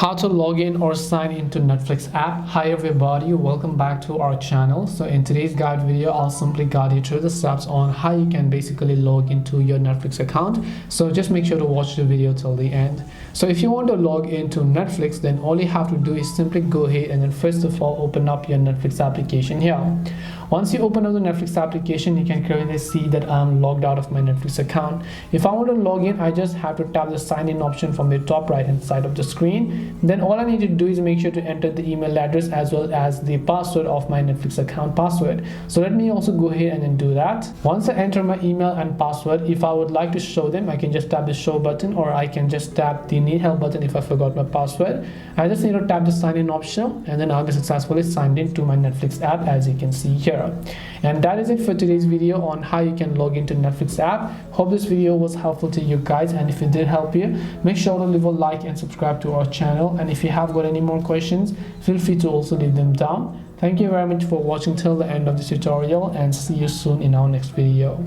How to log in or sign into Netflix app. Hi everybody, welcome back to our channel. So in today's guide video, I'll simply guide you through the steps on how you can basically log into your Netflix account. So just make sure to watch the video till the end. So if you want to log into Netflix, then all you have to do is simply go ahead and then first of all open up your Netflix application here. Once you open up the Netflix application, you can clearly see that I'm logged out of my Netflix account. If I want to log in, I just have to tap the sign in option from the top right hand side of the screen. Then all I need to do is make sure to enter the email address as well as the password of my Netflix account password. So let me also go ahead and then do that. Once I enter my email and password, if I would like to show them, I can just tap the show button, or I can just tap the need help button if I forgot my password. I just need to tap the sign in option and then I'll be successfully signed in to my Netflix app, as you can see here. And that is it for today's video on how you can log into Netflix app. Hope this video was helpful to you guys, and if it did help you, make sure to leave a like and subscribe to our channel. And if you have got any more questions, feel free to also leave them down. Thank you very much for watching till the end of this tutorial, and see you soon in our next video.